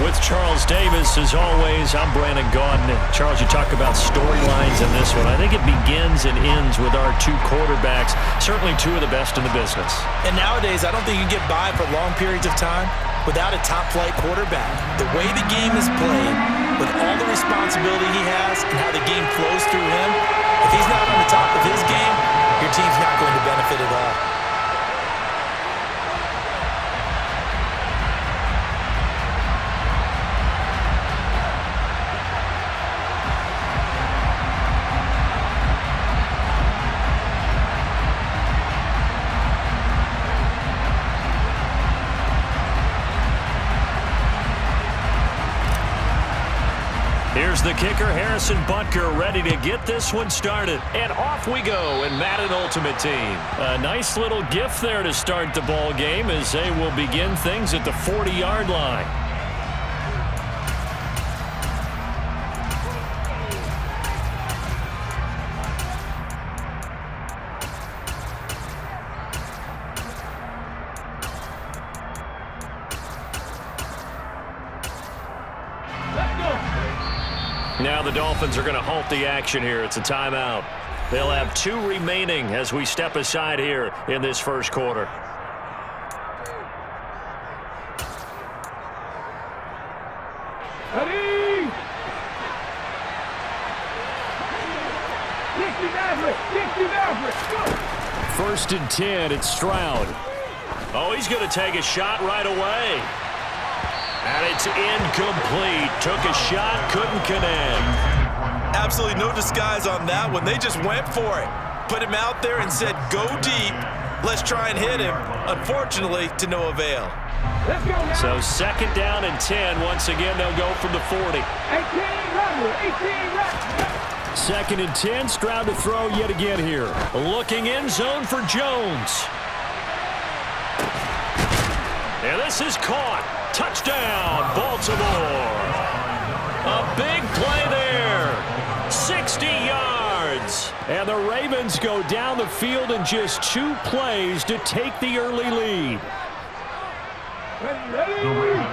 With Charles Davis, as always, I'm Brandon Gaudin. Charles, you talk about storylines in this one. I think it begins and ends with our two quarterbacks, certainly two of the best in the business. And nowadays, I don't think you can get by for long periods of time without a top-flight quarterback. The way the game is played, with all the responsibility he has and how the game flows through him, if he's not on the top of his game, your team's not going to benefit at all. Here's the kicker, Harrison Butker, ready to get this one started. And off we go in Madden Ultimate Team. A nice little gift there to start the ball game as they will begin things at the 40-yard line. Now the Dolphins are going to halt the action here. It's a timeout. They'll have 2 remaining as we step aside here in this first quarter. Ready? 1st and 10, it's Stroud. Oh, he's going to take a shot right away. And it's incomplete. Took a shot, couldn't connect. Absolutely no disguise on that one. They just went for it. Put him out there and said, go deep. Let's try and hit him. Unfortunately, to no avail. Let's go now. So 2nd down and 10. Once again, they'll go from the 40. 18 right. 2nd and 10. Stroud to throw yet again here. Looking end zone for Jones. And this is caught. Touchdown, Baltimore. A big play there. 60 yards. And the Ravens go down the field in just 2 plays to take the early lead.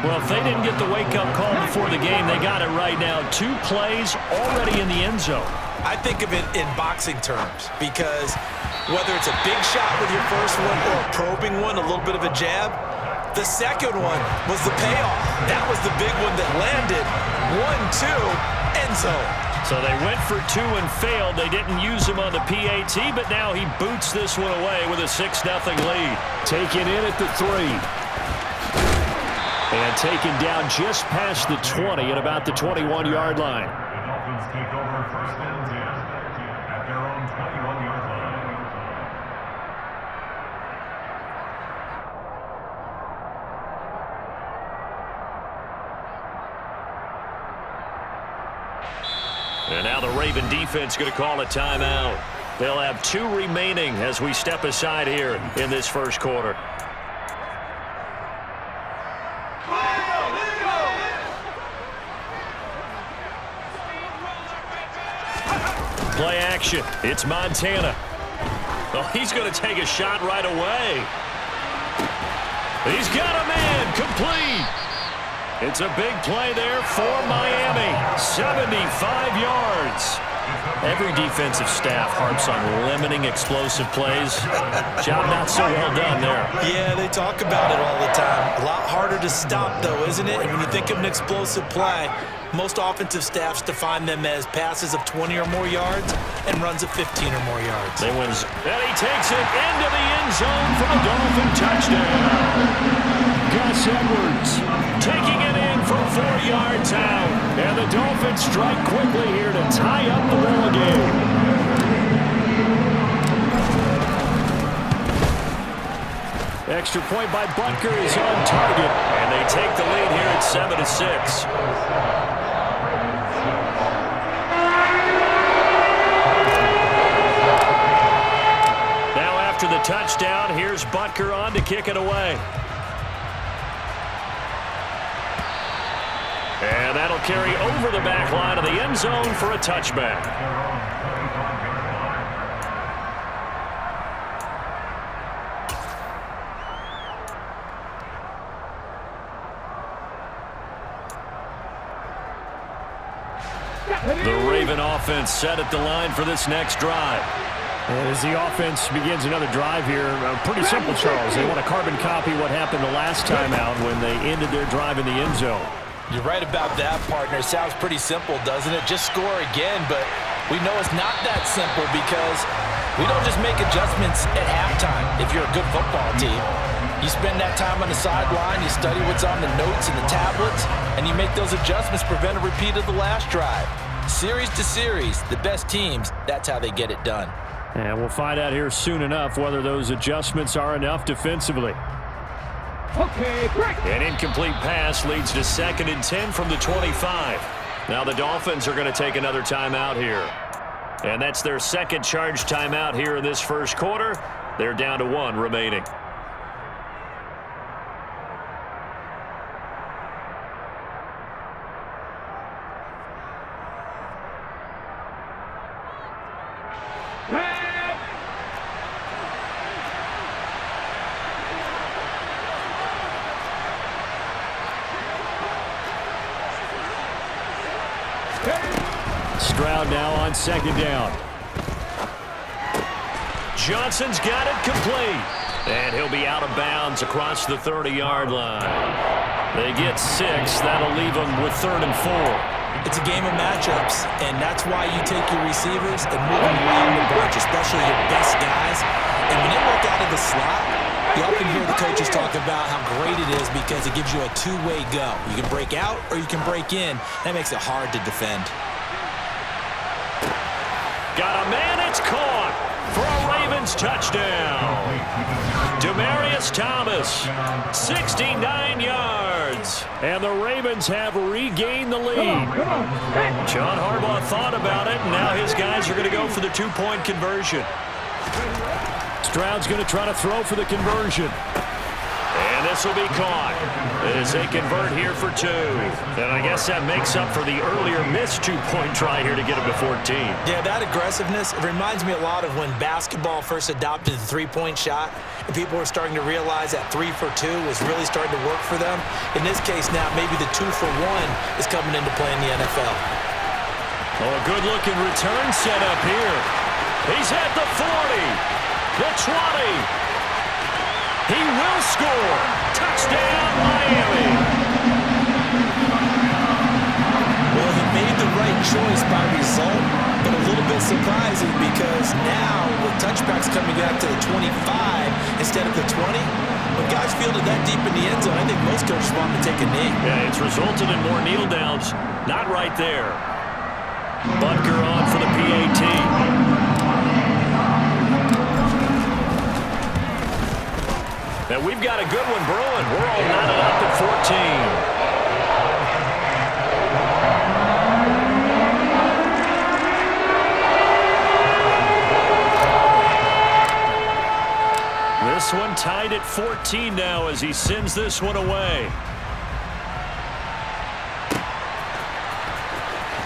Well, if they didn't get the wake-up call before the game, they got it right now. 2 plays already in the end zone. I think of it in boxing terms because whether it's a big shot with your first one or a probing one, a little bit of a jab, the second one was the payoff. That was the big one that landed. 1-2, end zone. So they went for 2 and failed. They didn't use him on the PAT, but now he boots this one away with a 6-0 lead. Taken in at the 3. And taken down just past the 20 at about the 21-yard line. The Dolphins take over 1st and 10 at their own 21-yard line. And now the Raven defense going to call a timeout. They'll have 2 remaining as we step aside here in this first quarter. Play action. It's Montana. Oh, he's going to take a shot right away. He's got a man complete. It's a big play there for Miami. 75 yards. Every defensive staff harps on limiting explosive plays. Job not so well done there. Yeah, they talk about it all the time. A lot harder to stop, though, isn't it? And when you think of an explosive play, most offensive staffs define them as passes of 20 or more yards and runs of 15 or more yards. They wins. And he takes it into the end zone for the Dolphin touchdown. Gus Edwards taking it in from 4 yards out. And the Dolphins strike quickly here to tie up the ball game. Extra point by Butker is on target. And they take the lead here at 7-6. Now after the touchdown, here's Butker on to kick it away. And that'll carry over the back line of the end zone for a touchback. The Raven offense set at the line for this next drive. And as the offense begins another drive here, pretty simple, Charles. They want to carbon copy what happened the last time out when they ended their drive in the end zone. You're right about that, partner. Sounds pretty simple, doesn't it? Just score again, but we know it's not that simple because we don't just make adjustments at halftime if you're a good football team. You spend that time on the sideline, you study what's on the notes and the tablets, and you make those adjustments to prevent a repeat of the last drive. Series to series, the best teams, that's how they get it done. And we'll find out here soon enough whether those adjustments are enough defensively. Okay, break. An incomplete pass leads to 2nd and 10 from the 25. Now the Dolphins are going to take another timeout here. And that's their second charge timeout here in this first quarter. They're down to 1 remaining. Stroud now on 2nd down. Johnson's got it complete. And he'll be out of bounds across the 30-yard line. They get 6. That'll leave them with 3rd and 4. It's a game of matchups, and that's why you take your receivers and move them around the bunch, especially your best guys. And when they work out of the slot, you often hear the coaches talk about how great it is because it gives you a two-way go. You can break out or you can break in. That makes it hard to defend. Got a man, it's caught for a Ravens touchdown. Demaryius Thomas, 69 yards. And the Ravens have regained the lead. John Harbaugh thought about it, and now his guys are going to go for the 2-point conversion. Stroud's going to try to throw for the conversion. And this will be caught as they convert here for 2. And I guess that makes up for the earlier missed 2-point try here to get him to 14. Yeah, that aggressiveness, it reminds me a lot of when basketball first adopted the 3-point shot. And people were starting to realize that 3 for 2 was really starting to work for them. In this case now, maybe the 2 for 1 is coming into play in the NFL. Oh, a good-looking return set up here. He's at the 40, the 20. He will score. Touchdown, Miami. Well, he made the right choice by result, but a little bit surprising because now with touchbacks coming out to the 25 instead of the 20, when guys field it that deep in the end zone, I think most coaches want to take a knee. Yeah, it's resulted in more kneel downs. Not right there. Butker on for the PAT. And we've got a good one brewing. We're all knotted up at 14. This one tied at 14 now as he sends this one away.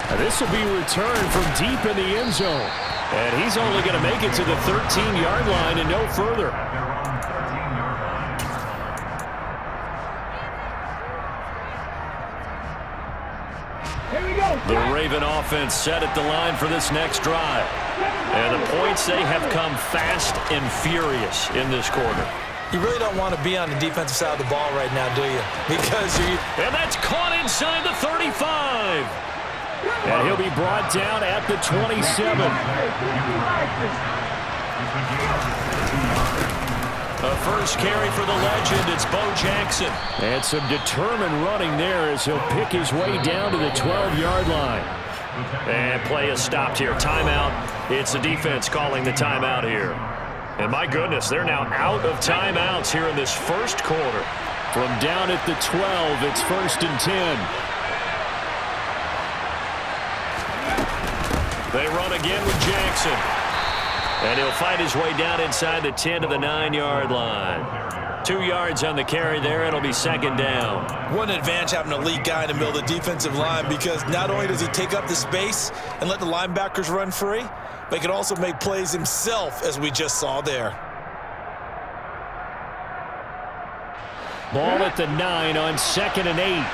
And this will be returned from deep in the end zone. And he's only going to make it to the 13-yard line and no further. The Raven offense set at the line for this next drive. And the points, they have come fast and furious in this quarter. You really don't want to be on the defensive side of the ball right now, do you? Because And that's caught inside the 35. And he'll be brought down at the 27. A first carry for the legend. It's Bo Jackson. And some determined running there as he'll pick his way down to the 12-yard line. And play is stopped here. Timeout. It's the defense calling the timeout here. And my goodness, they're now out of timeouts here in this first quarter. From down at the 12, it's 1st and 10. They run again with Jackson. And he'll fight his way down inside the 10 to the 9-yard line. 2 yards on the carry there. It'll be 2nd down. What an advantage having a lead guy in the middle of the defensive line because not only does he take up the space and let the linebackers run free, but he can also make plays himself, as we just saw there. Ball at the 9 on 2nd and 8.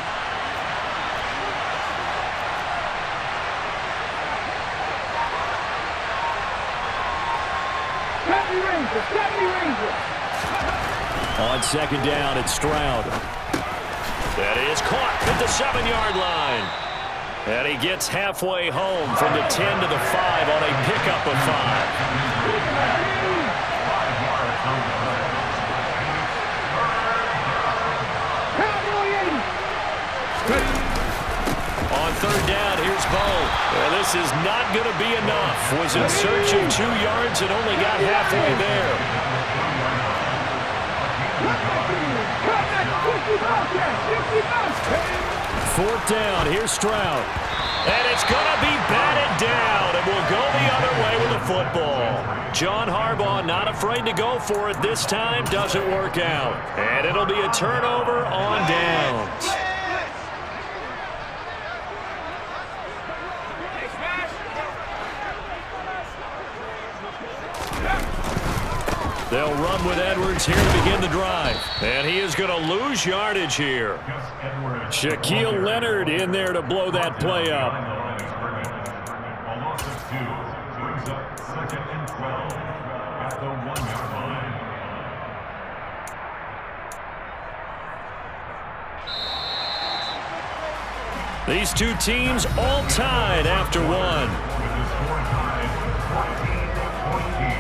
On second down, it's Stroud. That is caught at the 7-yard line. And he gets halfway home from the 10 to the 5 on a pickup of 5. On third down, here's Bo. Well, this is not going to be enough. Was in search of 2 yards and only got halfway there. Fourth down, here's Stroud. And it's going to be batted down, and we'll go the other way with the football. John Harbaugh not afraid to go for it this time. Doesn't work out. And it'll be a turnover on downs. They'll run with Edwards here to begin the drive. And he is going to lose yardage here. Shaquille Leonard in there to blow that play up. A loss of 2 brings up 2nd and 12 at the 1-yard line. These two teams all tied after one. With the score tied 14-14.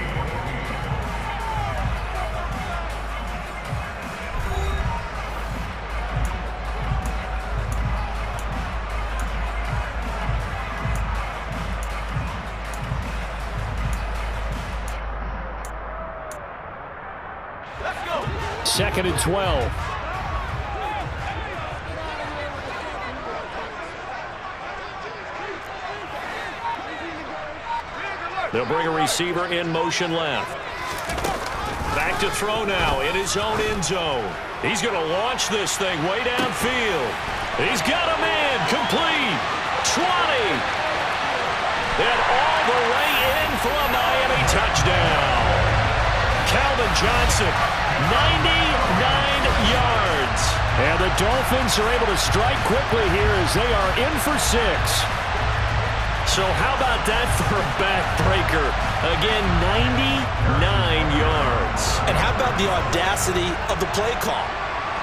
Second and 12. They'll bring a receiver in motion left. Back to throw now in his own end zone. He's going to launch this thing way downfield. He's got him in. Complete. 20. And all the way in for a Miami touchdown. Calvin Johnson, 99 yards. And the Dolphins are able to strike quickly here as they are in for 6. So how about that for a backbreaker? Again, 99 yards. And how about the audacity of the play call?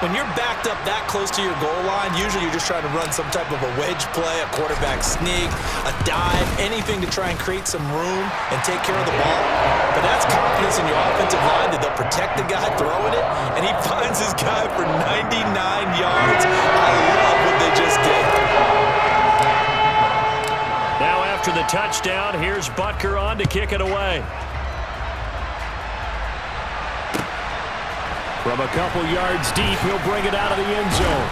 When you're backed up that close to your goal line, usually you're just trying to run some type of a wedge play, a quarterback sneak, a dive, anything to try and create some room and take care of the ball. But that's confidence in your offensive line that they'll protect the guy throwing it, and he finds his guy for 99 yards. I love what they just did. Now after the touchdown, here's Butker on to kick it away. From a couple yards deep, he'll bring it out of the end zone.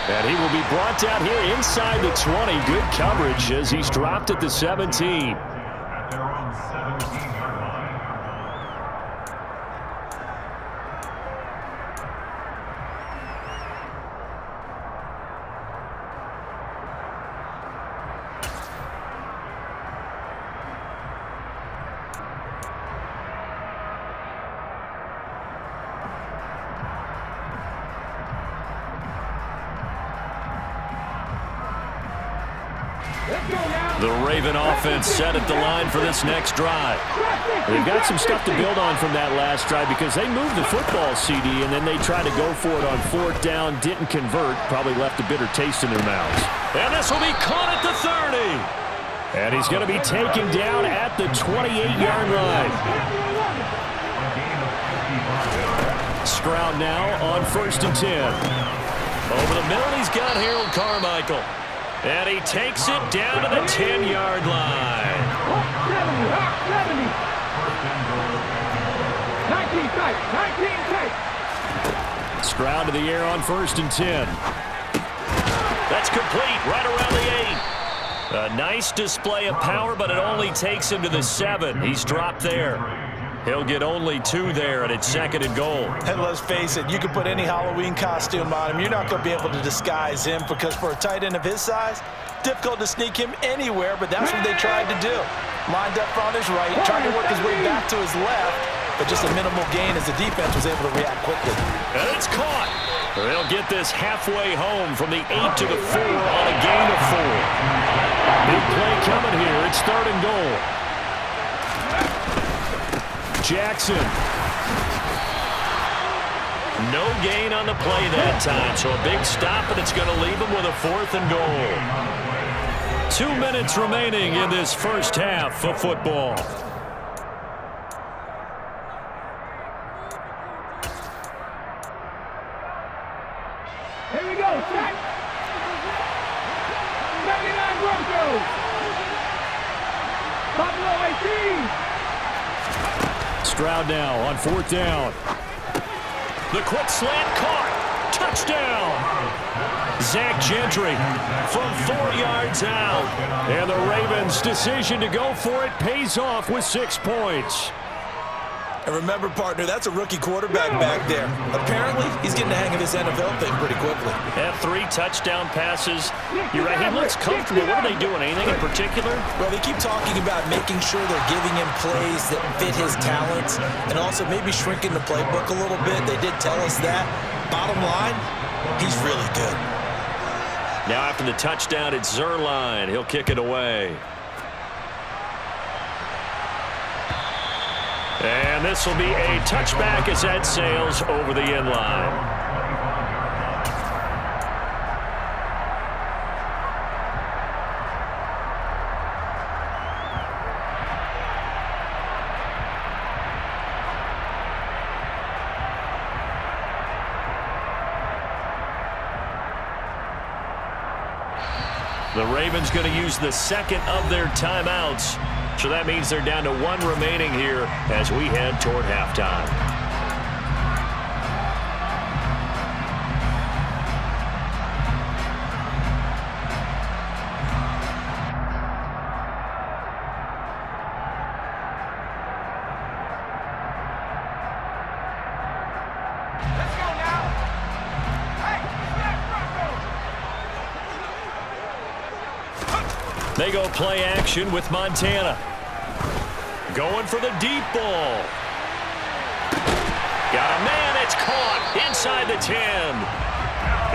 And he will be brought down here inside the 20. Good coverage as he's dropped at the 17. At their own 17-yard line. The Raven offense set at the line for this next drive. They've got some stuff to build on from that last drive because they moved the football, CD, and then they tried to go for it on fourth down, didn't convert, probably left a bitter taste in their mouths. And this will be caught at the 30. And he's going to be taken down at the 28-yard line. Stroud now on 1st and 10. Over the middle, he's got Harold Carmichael. And he takes it down to the 10-yard line. 19 Stroud to the air on 1st and 10. That's complete right around the 8. A nice display of power, but it only takes him to the 7. He's dropped there. He'll get only 2 there, and it's 2nd and goal. And let's face it, you can put any Halloween costume on him. You're not going to be able to disguise him because for a tight end of his size, difficult to sneak him anywhere, but that's what they tried to do. Lined up on his right, tried to work his way back to his left, but just a minimal gain as the defense was able to react quickly. And it's caught. They'll get this halfway home from the 8 to the 4 on a gain of 4. Big play coming here. It's 3rd and goal. Jackson. No gain on the play that time, so a big stop, and it's going to leave him with a 4th and goal. 2 minutes remaining in this first half of football. Here we go, set. 79 Broncos. Buffalo 18. Stroud now on 4th down. The quick slant caught. Touchdown. Zach Gentry From 4 yards out. and the Ravens' decision to go for it pays off with 6 points. And remember, partner, that's a rookie quarterback back there. Apparently, he's getting the hang of this NFL thing pretty quickly. Had 3 touchdown passes. You're right, he looks comfortable. What are they doing? Anything in particular? Well, they keep talking about making sure they're giving him plays that fit his talents and also maybe shrinking the playbook a little bit. They did tell us that. Bottom line, he's really good. Now after the touchdown, it's Zerline. He'll kick it away. And this will be a touchback as that sails over the end line. The Ravens going to use the second of their timeouts. So that means they're down to 1 remaining here as we head toward halftime. Let's go now. Hey, Broncos. They go play action with Montana. Going for the deep ball. Got a man, it's caught inside the 10.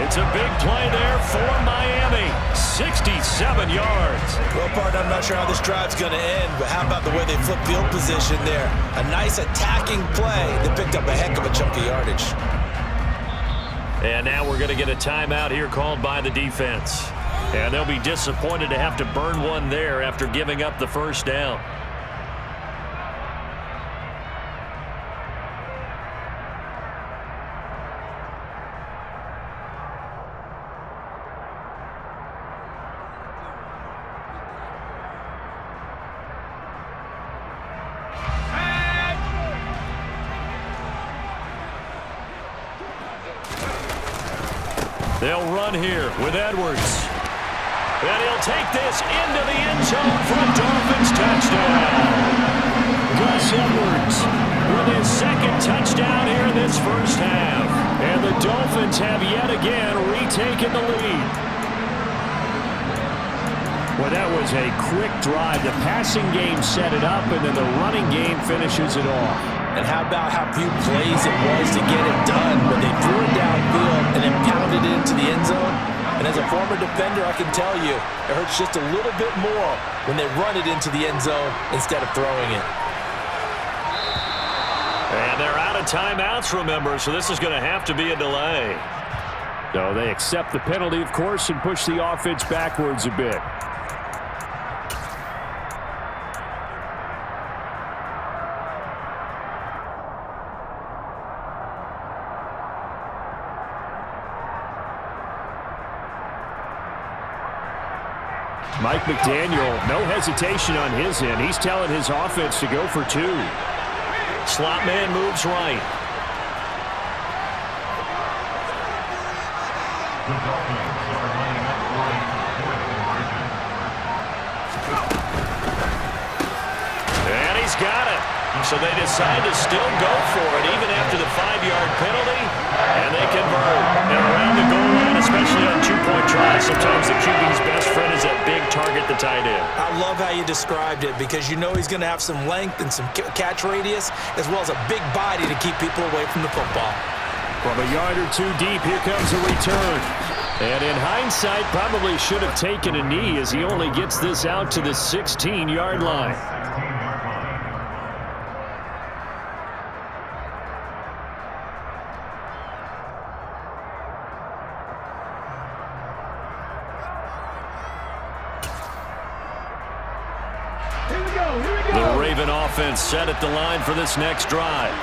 It's a big play there for Miami. 67 yards. Well, partner, I'm not sure how this drive's going to end, but how about the way they flip field position there? A nice attacking play that picked up a heck of a chunk of yardage. And now we're going to get a timeout here called by the defense. And they'll be disappointed to have to burn one there after giving up the first down. They'll run here with Edwards. And he'll take this into the end zone for a Dolphins touchdown. Gus Edwards with his second touchdown here in this first half. And the Dolphins have yet again retaken the lead. Well, that was a quick drive. The passing game set it up, and then the running game finishes it off. And how about how few plays it was to get it done, but they threw it downfield and then pounded it into the end zone. And as a former defender, I can tell you, it hurts just a little bit more when they run it into the end zone instead of throwing it. And they're out of timeouts, remember, so this is going to have to be a delay. So they accept the penalty, of course, and push the offense backwards a bit. Mike McDaniel, no hesitation on his end. He's telling his offense to go for 2. Slot man moves right. The Dolphins are lining up for a fourth conversion. And he's got it. So they decide to still go for it even after the 5-yard penalty. And they convert. And around the goal line, especially on 2-point tries, sometimes the QB's best friend is that big target, the tight end. I love how you described it because you know he's going to have some length and some catch radius as well as a big body to keep people away from the football. From a yard or 2 deep, here comes a return. And in hindsight, probably should have taken a knee as he only gets this out to the 16-yard line. 16-yard line. Raven offense set at the line for this next drive.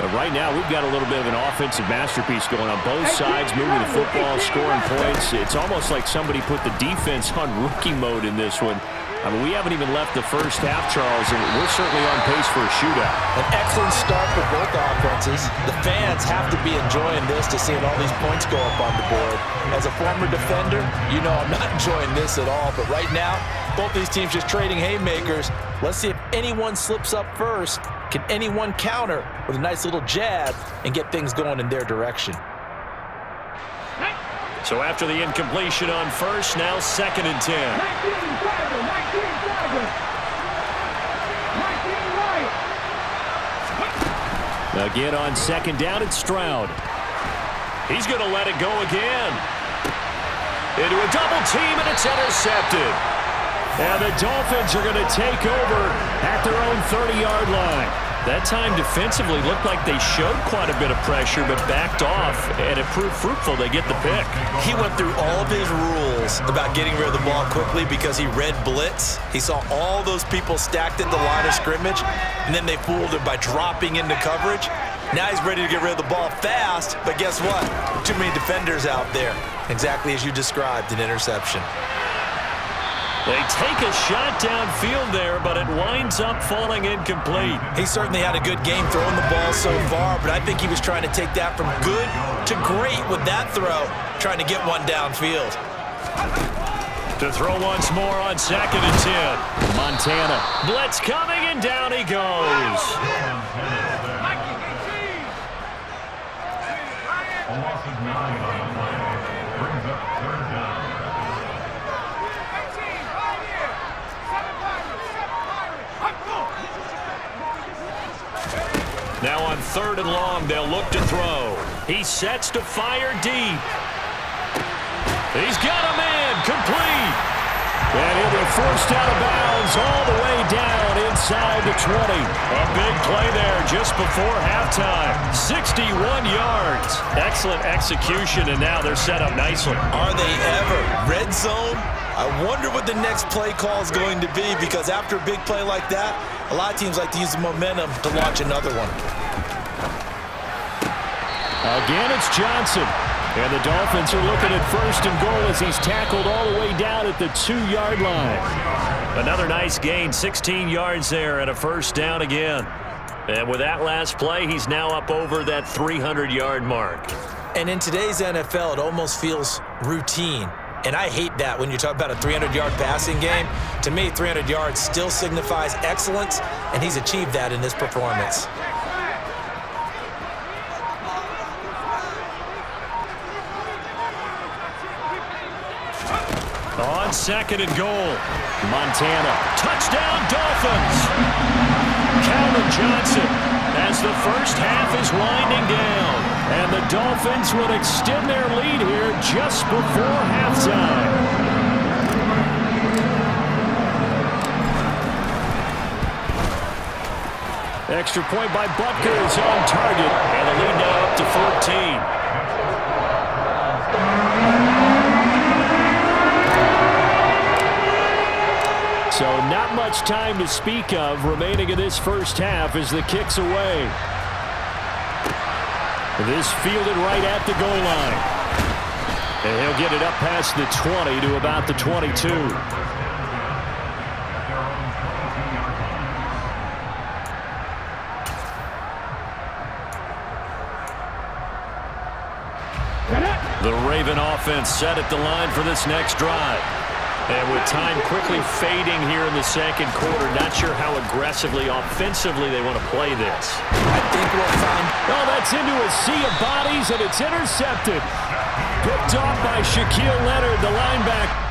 But right now, we've got a little bit of an offensive masterpiece going on both sides, moving the football, scoring points. It's almost like somebody put the defense on rookie mode in this one. I mean, we haven't even left the first half, Charles, and we're certainly on pace for a shootout. An excellent start for both offenses. The fans have to be enjoying this to seeing all these points go up on the board. As a former defender, you know I'm not enjoying this at all. But right now, both these teams just trading haymakers. Let's see if anyone slips up first. Can anyone counter with a nice little jab and get things going in their direction? So after the incompletion on first, now 2nd and 10. 19 right. Again on 2nd down, it's Stroud. He's going to let it go again. Into a double team, and it's intercepted. And the Dolphins are going to take over at their own 30-yard line. That time defensively looked like they showed quite a bit of pressure but backed off, and it proved fruitful. They get the pick. He went through all of his rules about getting rid of the ball quickly because he read blitz. He saw all those people stacked at the line of scrimmage, and then they fooled him by dropping into coverage. Now he's ready to get rid of the ball fast, but guess what? Too many defenders out there. Exactly as you described, an interception. They take a shot downfield there, but it winds up falling incomplete. He certainly had a good game throwing the ball so far, but I think he was trying to take that from good to great with that throw, trying to get one downfield. To throw once more on 2nd and 10. Montana. Blitz coming, and down he goes. A loss of 9 on the play. Brings up 3rd down. Now on 3rd and long, they'll look to throw. He sets to fire deep. He's got a man, complete. And he'll be forced out of bounds all the way down inside the 20. A big play there just before halftime. 61 yards. Excellent execution, and now they're set up nicely. Are they ever? Red zone? I wonder what the next play call is going to be, because after a big play like that, a lot of teams like to use the momentum to launch another one. Again, it's Johnson. And the Dolphins are looking at 1st and goal as he's tackled all the way down at the 2-yard line. Another nice gain, 16 yards there, and a 1st down again. And with that last play, he's now up over that 300-yard mark. And in today's NFL, it almost feels routine. And I hate that when you talk about a 300-yard passing game. To me, 300 yards still signifies excellence, and he's achieved that in this performance. On 2nd and goal, Montana. Touchdown, Dolphins! Calvin Johnson as the first half is winding down. And the Dolphins would extend their lead here just before halftime. Extra point by Butker is on target. And the lead now up to 14. So not much time to speak of remaining in this first half as the kick's away. This fielded right at the goal line. And he'll get it up past the 20 to about the 22. The Raven offense set at the line for this next drive. And with time quickly fading here in the 2nd quarter, not sure how aggressively, offensively they want to play this. I think we'll find... Oh, that's into a sea of bodies, and it's intercepted. Picked off by Shaquille Leonard, the linebacker.